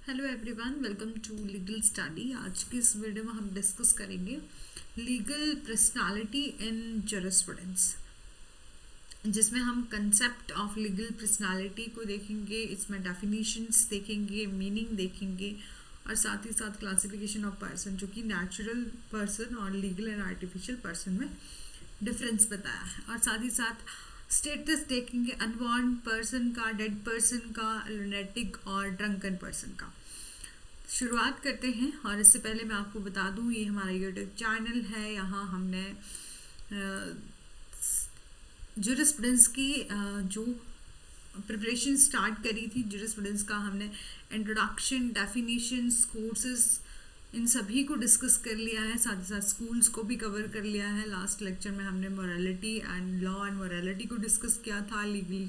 Hello everyone, welcome to legal study. आज की इस वीडियो में हम डिस्कस करेंगे लीगल पर्सनालिटी इन जूरिस्प्रूडेंस, जिसमें हम कंसेप्ट ऑफ लीगल पर्सनालिटी को देखेंगे, इसमें डेफिनेशंस देखेंगे, मीनिंग देखेंगे और साथ ही साथ क्लासिफिकेशन ऑफ पर्सन, जो कि नेचुरल पर्सन और लीगल एंड आर्टिफिशियल पर्सन में डिफरेंस बताया है। और साथ ही साथ स्टेटस देखेंगे अनवांट पर्सन का, डेड पर्सन का, लुनेटिक और ड्रंकन पर्सन का। शुरुआत करते हैं। और इससे पहले मैं आपको बता दूं, ये हमारा यूट्यूब चैनल है। यहाँ हमने जूरिस्प्रूडेंस की जो प्रिपरेशन स्टार्ट करी थी, जूरिस्प्रूडेंस का हमने इंट्रोडक्शन, डेफिनेशंस, कोर्सेज, इन सभी को डिस्कस कर लिया है। साथ ही साथ स्कूल्स को भी कवर कर लिया है। लास्ट लेक्चर में हमने morality and law and morality को डिस्कस किया था। लीगल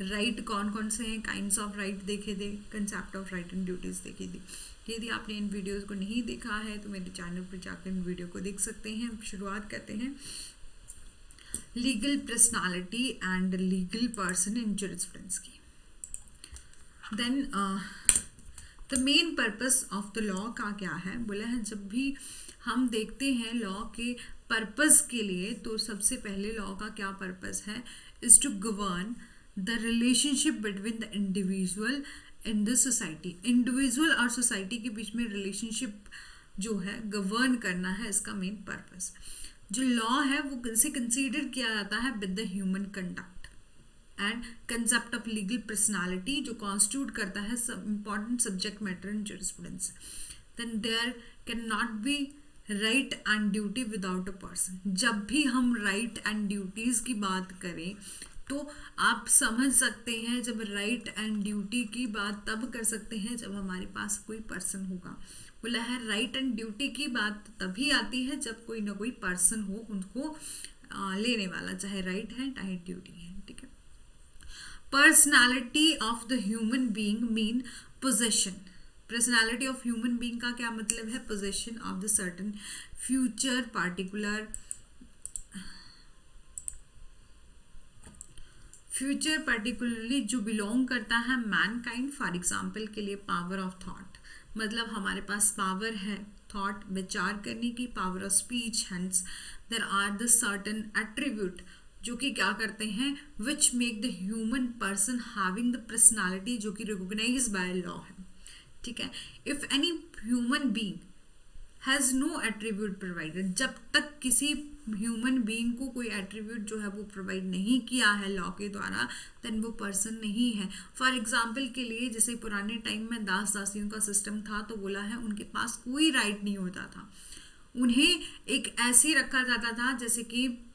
राइट कौन कौन से हैं, काइंड्स ऑफ राइट देखे थे, concept of right and duties देखी थी। यदि आपने इन वीडियोस को नहीं देखा है तो मेरे चैनल पर जाकर इन वीडियो को देख सकते हैं। शुरुआत करते हैं legal personality and legal person in jurisprudence की। Then the main purpose of the law का क्या है, बोला है जब भी हम देखते हैं लॉ के पर्पस के लिए, तो सबसे पहले लॉ का क्या पर्पस है, is to govern the relationship between the individual in the society. Individual और सोसाइटी के बीच में रिलेशनशिप जो है गवर्न करना है, इसका मेन पर्पस। जो लॉ है वो इसे कंसीडर किया जाता है with the human conduct and concept of legal personality, जो कॉन्स्टिट्यूट करता है सब important subject matter in jurisprudence. Then there can not be right and duty without a person. जब भी हम राइट एंड ड्यूटीज़ की बात करें तो आप समझ सकते हैं, जब राइट एंड ड्यूटी की बात तब कर सकते हैं जब हमारे पास कोई पर्सन होगा। बोला है राइट एंड ड्यूटी की बात तभी आती है जब कोई ना कोई पर्सन हो उनको लेने वाला, चाहे राइट है चाहे ड्यूटी है। ठीक है। Personality of the human being mean possession. Personality of human being का क्या मतलब है, possession of the certain future particular future particularly जो बिलोंग करता है मैनकाइंड। फॉर एग्जाम्पल के लिए पावर ऑफ थॉट, मतलब हमारे पास पावर है थॉट, विचार करने की, power of speech. Hence there are the certain attribute जो कि क्या करते हैं, which make the human person having the personality, जो कि रिकॉग्नाइज बाय लॉ है। ठीक है। If any human being has no attribute provided, जब तक किसी ह्यूमन बीइंग को कोई एट्रीब्यूट जो है वो प्रोवाइड नहीं किया है लॉ के द्वारा, देन वो पर्सन नहीं है। फॉर एग्जाम्पल के लिए, जैसे पुराने टाइम में दास दासियों का सिस्टम था, तो बोला है उनके पास कोई राइट नहीं होता था। उन्हें एक ऐसे रखा जाता था जैसे कि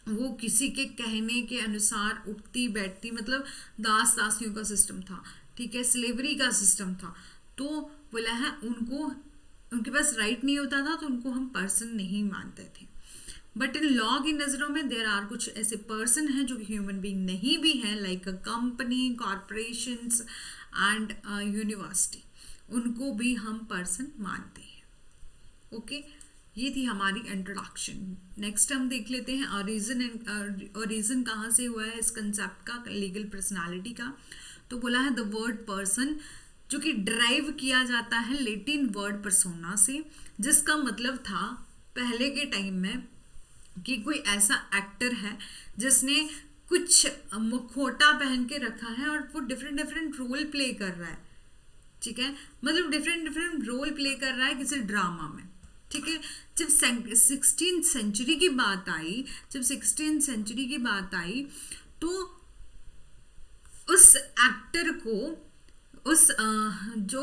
वो किसी के कहने के अनुसार उठती बैठती, मतलब दास दासियों का सिस्टम था। ठीक है। स्लेवरी का सिस्टम था। तो बोला है उनके पास राइट नहीं होता था, तो उनको हम पर्सन नहीं मानते थे। बट इन लॉ की नज़रों में देयर आर कुछ ऐसे पर्सन हैं जो कि ह्यूमन बीइंग नहीं भी हैं, like a company, corporations and university, उनको भी हम पर्सन मानते हैं। ओके। ये थी हमारी इंट्रोडक्शन। नेक्स्ट हम देख लेते हैं ओरिजिन कहाँ से हुआ है इस कंसेप्ट का, लीगल पर्सनालिटी का। तो बोला है द वर्ड पर्सन, जो कि ड्राइव किया जाता है लैटिन वर्ड पर्सोना से, जिसका मतलब था पहले के टाइम में कि कोई ऐसा एक्टर है जिसने कुछ मुखौटा पहन के रखा है और वो डिफरेंट डिफरेंट रोल प्ले कर रहा है। ठीक है। मतलब डिफरेंट डिफरेंट रोल प्ले कर रहा है किसी ड्रामा में। ठीक है। जब 16th सेंचुरी की बात आई, तो उस एक्टर को, उस जो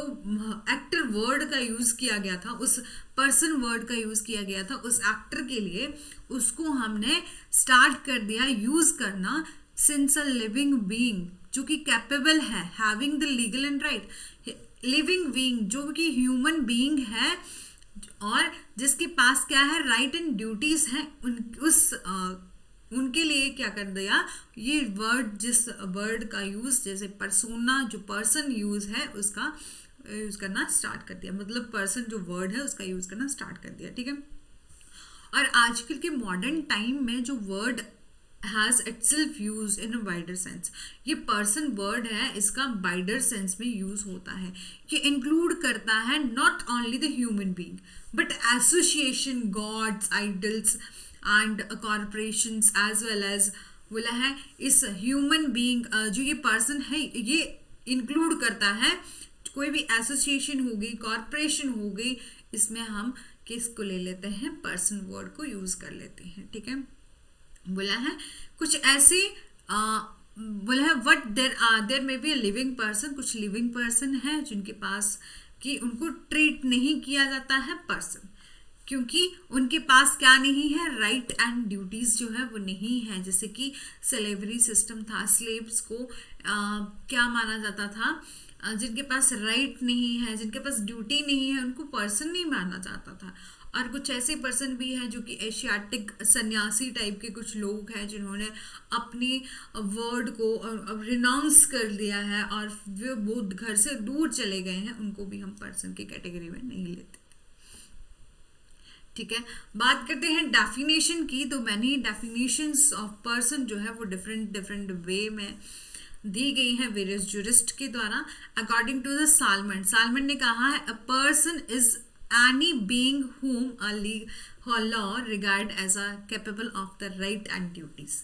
एक्टर वर्ड का यूज किया गया था, उस पर्सन वर्ड का यूज किया गया था उस एक्टर के लिए, उसको हमने स्टार्ट कर दिया यूज करना सिंस अ लिविंग बीइंग, जो कि कैपेबल है having the legal and right. Living being जो कि ह्यूमन बीइंग है और जिसके पास क्या है, राइट एंड ड्यूटीज हैं, उनके लिए क्या कर दिया, ये वर्ड, जिस वर्ड का यूज, जैसे पर्सोना जो पर्सन यूज है उसका यूज करना स्टार्ट कर दिया, मतलब पर्सन जो वर्ड है उसका यूज करना स्टार्ट कर दिया। ठीक है। और आजकल के मॉडर्न टाइम में जो word has itself use in a wider sense. ये पर्सन वर्ड है, इसका वाइडर सेंस में यूज होता है। ये इंक्लूड करता है not only the human being but association, gods, idols and corporations as well as, बोला है इस ह्यूमन बीइंग जो ये पर्सन है ये इंक्लूड करता है कोई भी एसोसिएशन हो गई, कॉर्पोरेशन हो गई, इसमें हम किसको ले लेते हैं, पर्सन वर्ड को यूज कर लेते हैं। ठीक है, बोला है कुछ ऐसे बोला है what there may be a living person, कुछ लिविंग पर्सन है जिनके पास कि उनको ट्रीट नहीं किया जाता है पर्सन, क्योंकि उनके पास क्या नहीं है, राइट एंड ड्यूटीज जो है वो नहीं है। जैसे कि स्लेवरी सिस्टम था, स्लेव्स को क्या माना जाता था, जिनके पास राइट नहीं है, जिनके पास ड्यूटी नहीं है, उनको पर्सन नहीं माना जाता था। और कुछ ऐसे पर्सन भी हैं जो कि एशियाटिक सन्यासी टाइप के कुछ लोग हैं जिन्होंने अपनी वर्ड को रिनाउंस कर दिया है और वे बहुत घर से दूर चले गए हैं, उनको भी हम पर्सन की कैटेगरी में नहीं लेते। ठीक है, बात करते हैं डेफिनेशन की। तो मैंने डेफिनेशंस ऑफ पर्सन जो है वो डिफरेंट वे में दी गई है वेरियस जूरिस्ट के द्वारा। अकॉर्डिंग टू द सालमन ने कहा है a person is any being whom a law regard as a capable of the right and duties।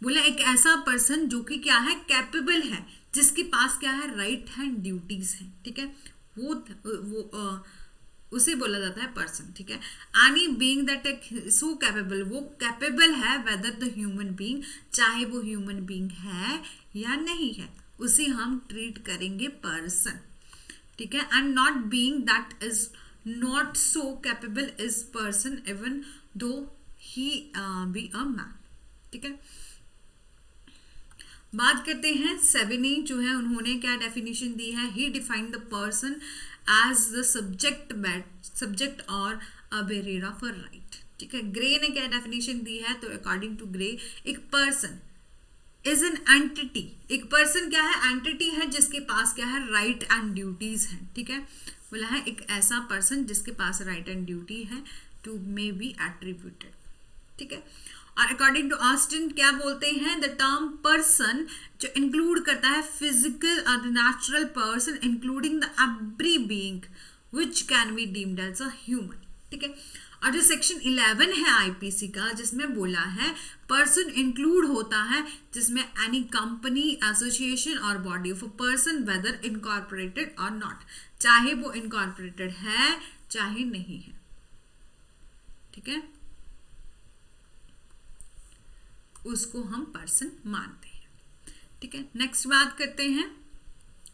बोला एक ऐसा पर्सन जो कि क्या है, कैपेबल है, जिसके पास क्या है, राइट हैंड ड्यूटीज है। ठीक है, वो उसे बोला जाता है पर्सन। ठीक है, any being that so capable, वो कैपेबल है वेदर द ह्यूमन बीइंग, चाहे वो ह्यूमन बीइंग है या नहीं है, उसे हम ट्रीट करेंगे पर्सन। ठीक है, and not being that is not so capable is person even though he be a man। ठीक है, बात करते हैं 7E जो है उन्होंने क्या डेफिनेशन दी है, he defined the person as the subject or a bearer of a right। ठीक है, ग्रे ने क्या डेफिनेशन दी है, तो अकॉर्डिंग टू ग्रे एक पर्सन इज एन एंटिटी, एक पर्सन क्या है, एंटिटी है जिसके पास क्या है, राइट एंड ड्यूटीज है। ठीक है, बोला है एक ऐसा पर्सन जिसके पास राइट एंड ड्यूटी है टू मे बी एट्रीब्यूटेड। ठीक है, और अकॉर्डिंग टू ऑस्टिन क्या बोलते हैं, द टर्म पर्सन जो इंक्लूड करता है फिजिकल और natural person including the every being which can be deemed as a human. ठीक है, और जो सेक्शन 11 है आईपीसी का, जिसमें बोला है पर्सन इंक्लूड होता है जिसमें एनी कंपनी, एसोसिएशन और body of a person whether incorporated और नॉट, चाहे वो इनकॉर्पोरेटेड है चाहे नहीं है। ठीक है, उसको हम पर्सन मानते हैं। ठीक है, नेक्स्ट बात करते हैं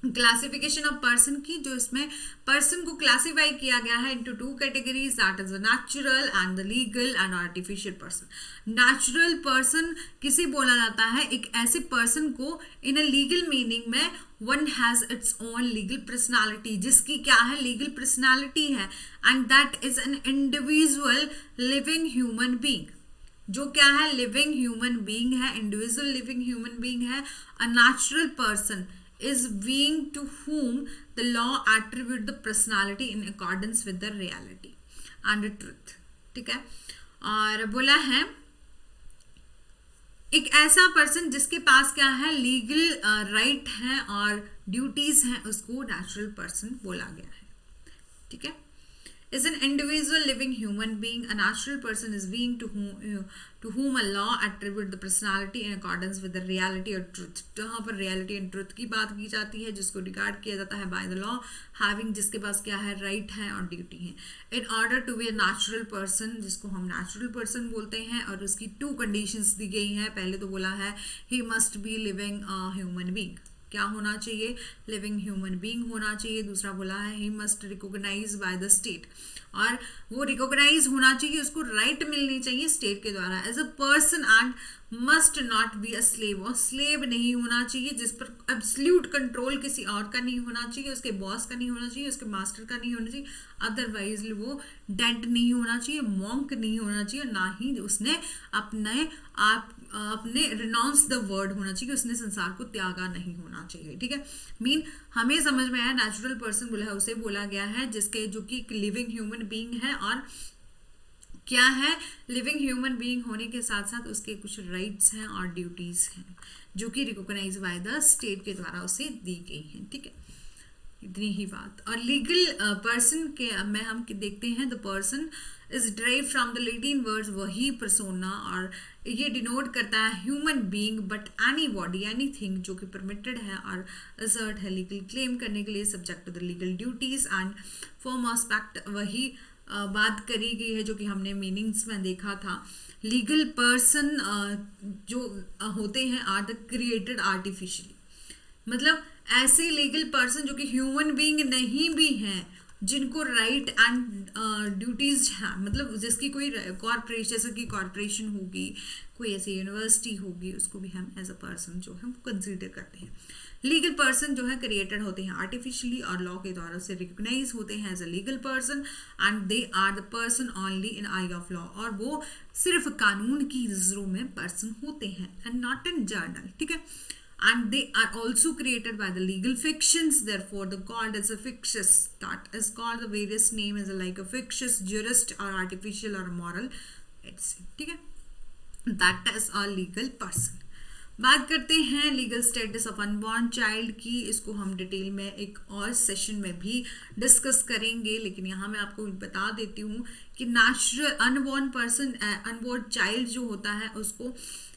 क्लासिफिकेशन ऑफ पर्सन की, जो इसमें पर्सन को क्लासिफाई किया गया है into 2 categories, that is the natural and the legal and artificial person. Natural person किसे बोला जाता है, एक ऐसे पर्सन को इन अ लीगल मीनिंग में one has its own legal personality, जिसकी क्या है, लीगल पर्सनालिटी है, and that is an individual living human being, जो क्या है, लिविंग ह्यूमन बीइंग है, इंडिविजुअल लिविंग ह्यूमन बीइंग है। अ natural person is being to whom the law attribute the personality in accordance with the reality and the truth। ठीक है, और बोला है एक ऐसा पर्सन जिसके पास क्या है, लीगल राइट है और ड्यूटीज हैं, उसको नेचुरल पर्सन बोला गया है। ठीक है, is an individual living human being, a natural person is being to whom a law attribute the personality in accordance with the reality or truth। तो यहाँ पर reality and truth की बात की जाती है, जिसको रिगार्ड किया जाता है by the law, having, जिसके पास क्या है, right है और duty है। in order to be a natural person, जिसको हम natural person बोलते हैं, और उसकी 2 conditions दी गई हैं। पहले तो बोला है he must be living a human being, क्या होना चाहिए, लिविंग ह्यूमन बीइंग होना चाहिए। दूसरा बोला है he must recognize by the state, और वो रिकॉग्नाइज होना चाहिए, उसको राइट मिलनी चाहिए स्टेट के द्वारा as a person, and must not be a slave, और स्लेव नहीं होना चाहिए, जिस पर एब्सोल्यूट कंट्रोल किसी और का नहीं होना चाहिए, उसके बॉस का नहीं होना चाहिए, उसके मास्टर का नहीं होना चाहिए, अदरवाइज वो डेड नहीं होना चाहिए, मॉन्क नहीं होना चाहिए, ना ही उसने अपने रिनाउंस द वर्ड होना चाहिए, उसने संसार को त्यागा नहीं होना चाहिए। ठीक है, मीन हमें समझ में आया नेचुरल पर्सन बोला है, उसे बोला गया है जिसके जो कि लिविंग ह्यूमन बीइंग है और क्या है, लिविंग ह्यूमन बीइंग होने के साथ साथ उसके कुछ राइट्स हैं और ड्यूटीज हैं जो कि रिकॉग्नाइज बाय द स्टेट के द्वारा उसे दी गई हैं, ठीक है, इतनी ही बात। और लीगल पर्सन के में हम देखते हैं the person is drive from the Latin words वही पर्सोना, और ये डिनोट करता है human being but any body anything जो कि परमिटेड है और असर्ट है लीगल क्लेम करने के लिए subject to the legal duties and form aspect वही बात करी गई है जो कि हमने मीनिंग्स में देखा था। लीगल पर्सन जो होते हैं आर द क्रिएटेड आर्टिफिशियली, मतलब ऐसे लीगल पर्सन जो कि ह्यूमन बीइंग नहीं भी हैं, जिनको राइट एंड ड्यूटीज हैं, मतलब जिसकी कोई कॉर्पोरेशन जैसे कि कॉर्पोरेशन होगी, कोई ऐसी यूनिवर्सिटी होगी, उसको भी हम एज अ पर्सन जो है वो कंसिडर करते हैं। लीगल पर्सन जो है क्रिएटेड होते हैं आर्टिफिशियली और लॉ के द्वारा से रिकॉग्नाइज होते हैं as a legal person and they are the person only in eye of law, और वो सिर्फ कानून की नजरों में पर्सन होते हैं एंड नॉट इन जर्नल, ठीक है। And they are also created by the legal fictions, therefore the called as a fictitious, that is called the various name as a like a fictitious, jurist or artificial or moral, etc, ठीक है, that is a legal person। बात करते हैं legal status of unborn child की, इसको हम detail में एक और सेशन में भी डिस्कस करेंगे, लेकिन यहाँ मैं आपको बता देती हूँ कि natural unborn person unborn child जो होता है उसको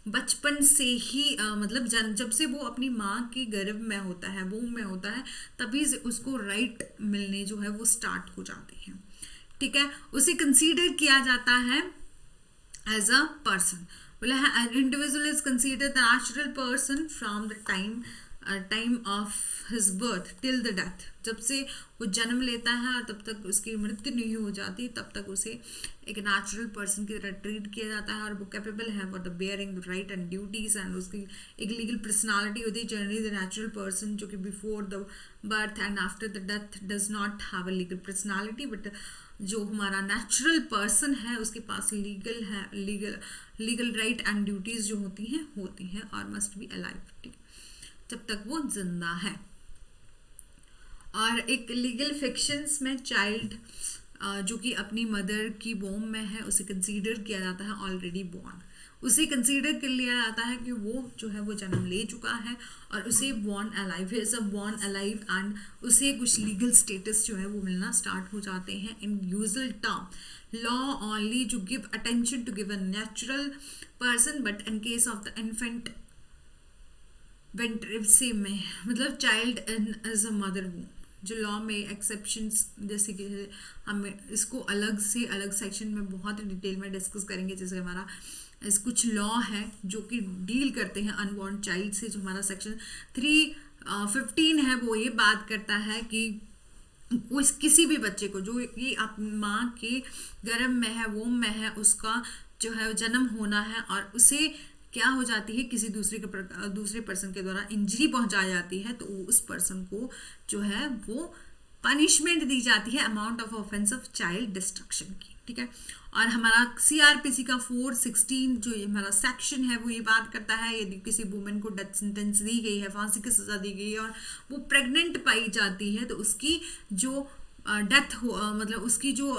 बचपन से ही मतलब जब से वो अपनी माँ के गर्भ में होता है, वomb में होता है, तभी से उसको राइट मिलने जो है वो स्टार्ट हो जाते हैं, ठीक है। उसे कंसीडर किया जाता है एज अ पर्सन, बोला है an individual is considered the natural person from the time of his birth till the death, जब से वो जन्म लेता है और तब तक उसकी मृत्यु नहीं हो जाती तब तक उसे एक नेचुरल पर्सन की तरह ट्रीट किया जाता है, और वो कैपेबल है for the bearing the right and duties, and उसकी एक लीगल पर्सनालिटी होती है। जनरली द नेचुरल पर्सन जो कि before the birth and after the death does not have a legal personality, but जो हमारा नेचुरल पर्सन है उसके पास लीगल राइट एंड ड्यूटीज जो होती हैं और मस्ट बी अलाइव, ठीक, जब तक वो जिंदा है। और एक लीगल फिक्शंस में चाइल्ड जो कि अपनी मदर की वोम में है उसे कंसीडर किया जाता है ऑलरेडी बॉर्न, उसे कंसीडर कर लिया जाता है कि वो जो है वो जन्म ले चुका है और उसे बॉर्न अलाइव है, सब बॉर्न अलाइव, एंड उसे कुछ लीगल स्टेटस जो है वो मिलना स्टार्ट हो जाते हैं in usual term law only जो give attention to give a natural person, but in case of the infant वेंट्रिवसी में मतलब child in age a mother womb, जो लॉ में एक्सेप्शंस जैसे कि हम इसको अलग सेक्शन में बहुत डिटेल में डिस्कस करेंगे, जैसे हमारा कुछ लॉ है जो कि डील करते हैं अनबॉर्न चाइल्ड से, जो हमारा सेक्शन 315 है वो ये बात करता है कि किसी भी बच्चे को जो कि आप माँ के गर्भ में है, वोम में है, उसका जो है जन्म होना है और उसे क्या हो जाती है किसी दूसरे पर्सन के द्वारा इंजरी पहुंचाई जाती है, तो उस पर्सन को जो है वो पनिशमेंट दी जाती है amount of offence of child destruction की, ठीक है। और हमारा सीआरपीसी का 416 जो हमारा सेक्शन है वो ये बात करता है यदि किसी वुमेन को डेथ सेंटेंस दी गई है, फांसी की सजा दी गई है और वो प्रेग्नेंट पाई जाती है, तो उसकी जो डेथ हो मतलब उसकी जो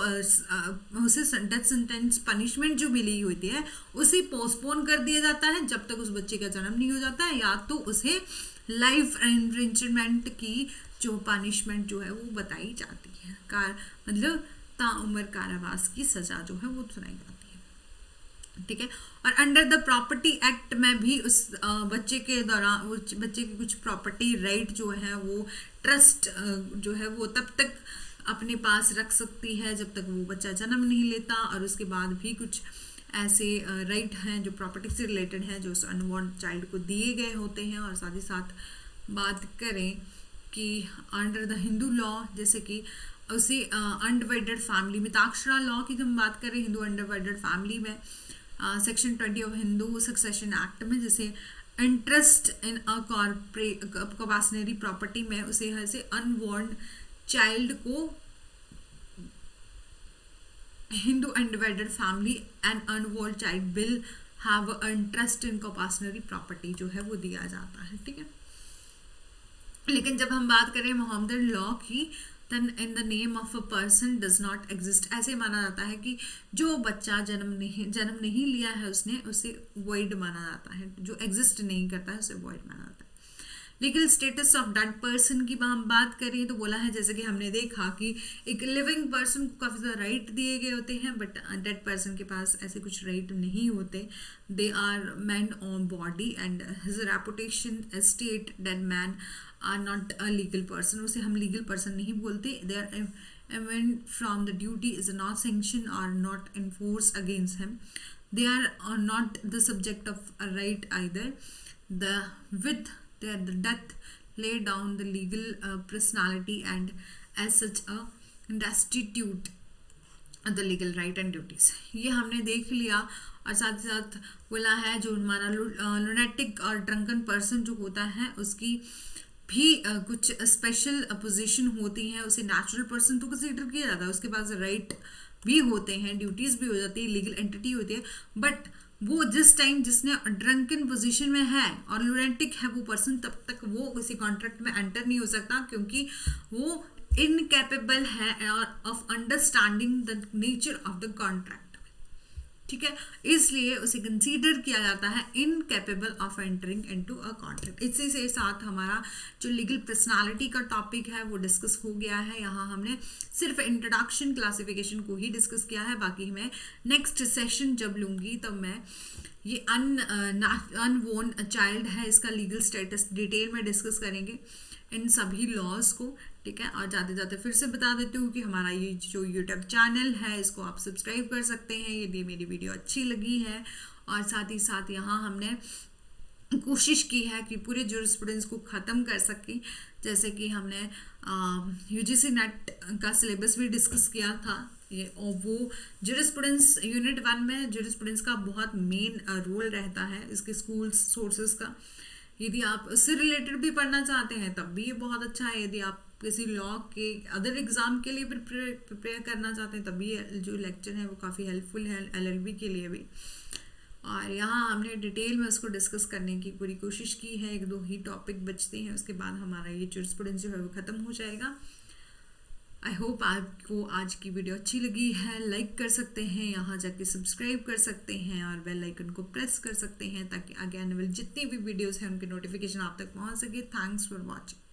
उसे डेथ सेंटेंस पनिशमेंट जो मिली होती है उसे पोस्टपोन कर दिया जाता है जब तक उस बच्चे का जन्म नहीं हो जाता है, या तो उसे लाइफ इम्प्रिजनमेंट की जो पनिशमेंट जो है वो बताई जाती है, मतलब ताउम्र कारावास की सजा जो है वो सुनाई जाती है, ठीक है। और अंडर द प्रॉपर्टी एक्ट में भी उस बच्चे के दौरान बच्चे की कुछ प्रॉपर्टी राइट जो है वो ट्रस्ट जो है वो तब तक अपने पास रख सकती है जब तक वो बच्चा जन्म नहीं लेता, और उसके बाद भी कुछ ऐसे राइट हैं जो प्रॉपर्टी से रिलेटेड हैं जो उस अनबॉर्न चाइल्ड को दिए गए होते हैं। और साथ ही साथ बात करें कि अंडर द हिंदू लॉ जैसे कि उसे अनडिवाइडेड फैमिली में ताक्षरा लॉ की हम बात करें हिंदू अनडिवाइडेड फैमिली में section 20 of Hindu succession act में जैसे इंटरेस्ट इन अ कॉर्पोरेशनरी प्रॉपर्टी में उसे ऐसे अनबॉर्न चाइल्ड को Hindu undivided family and unborn child will have interest in coparcenary property जो है वो दिया जाता है, ठीक है। लेकिन जब हम बात करें मोहम्मदन लॉ की then in the name of a person does not exist। ऐसे माना जाता है कि जो बच्चा जन्म नहीं लिया है उसने, उसे void माना जाता है, जो exist नहीं करता है उसे void माना जाता है। Legal status of dead person की हम बात करें तो बोला है, जैसे कि हमने देखा कि एक लिविंग पर्सन को काफ़ी ज़्यादा राइट दिए गए होते हैं, बट डेड पर्सन के पास ऐसे कुछ राइट नहीं होते। They are man on body and his reputation state dead man are not a legal person. उसे हम लीगल पर्सन नहीं बोलते। They are amend from the duty is not sanction और not enforce against him. They are not the subject of a right either. The with the death lay down the legal personality and as such a destitute the legal right and duties। ये हमने देख लिया। और साथ ही साथ बोला है जो हमारा लुनेटिक और ड्रंकन पर्सन जो होता है उसकी भी कुछ स्पेशल पोजीशन होती है। उसे नेचुरल पर्सन तो कंसिडर किया जाता है, उसके पास राइट भी होते हैं, ड्यूटीज भी हो जाती है, लीगल एंटिटी होती है, बट वो जिस टाइम जिसने ड्रंकन पोजीशन में है और लुनेटिक है वो पर्सन, तब तक वो किसी कॉन्ट्रैक्ट में एंटर नहीं हो सकता, क्योंकि वो इनकैपेबल है of understanding the nature of the contract. ठीक है, इसलिए उसे कंसीडर किया जाता है incapable of entering into a contract. इसी से साथ हमारा जो लीगल पर्सनालिटी का टॉपिक है वो डिस्कस हो गया है। यहाँ हमने सिर्फ इंट्रोडक्शन क्लासिफिकेशन को ही डिस्कस किया है, बाकी मैं नेक्स्ट सेशन जब लूँगी तब मैं ये अनबोर्न चाइल्ड है इसका लीगल स्टेटस डिटेल में डिस्कस करेंगे, इन सभी लॉज को। ठीक है, और जाते जाते फिर से बता देती हूँ कि हमारा ये जो यूट्यूब चैनल है इसको आप सब्सक्राइब कर सकते हैं यदि मेरी वीडियो अच्छी लगी है। और साथ ही साथ यहाँ हमने कोशिश की है कि पूरे जूरिस्प्रूडेंस को ख़त्म कर सकें, जैसे कि हमने यूजीसी नेट का सिलेबस भी डिस्कस किया था ये, और वो जूरिस्प्रूडेंस यूनिट 1 में जूरिस्प्रूडेंस का बहुत मेन रोल रहता है इसके स्कूल्स सोर्सेज का। यदि आप उससे रिलेटेड भी पढ़ना चाहते हैं तब भी ये बहुत अच्छा है। यदि आप किसी लॉ के अदर एग्जाम के लिए प्रिपेयर करना चाहते हैं तब भी जो लेक्चर है वो काफ़ी हेल्पफुल है एलएलबी के लिए भी। और यहाँ हमने डिटेल में उसको डिस्कस करने की पूरी कोशिश की है। 1-2 ही टॉपिक बचते हैं, उसके बाद हमारा ये जूरिस्प्रूडेंस जो है वो ख़त्म हो जाएगा। आई होप आपको आज की वीडियो अच्छी लगी है। लाइक कर सकते हैं, यहाँ जाके सब्सक्राइब कर सकते हैं और बेल आइकन को प्रेस कर सकते हैं ताकि आगे आने वाली जितनी भी वीडियोस हैं उनके नोटिफिकेशन आप तक पहुँच सके। Thanks for watching.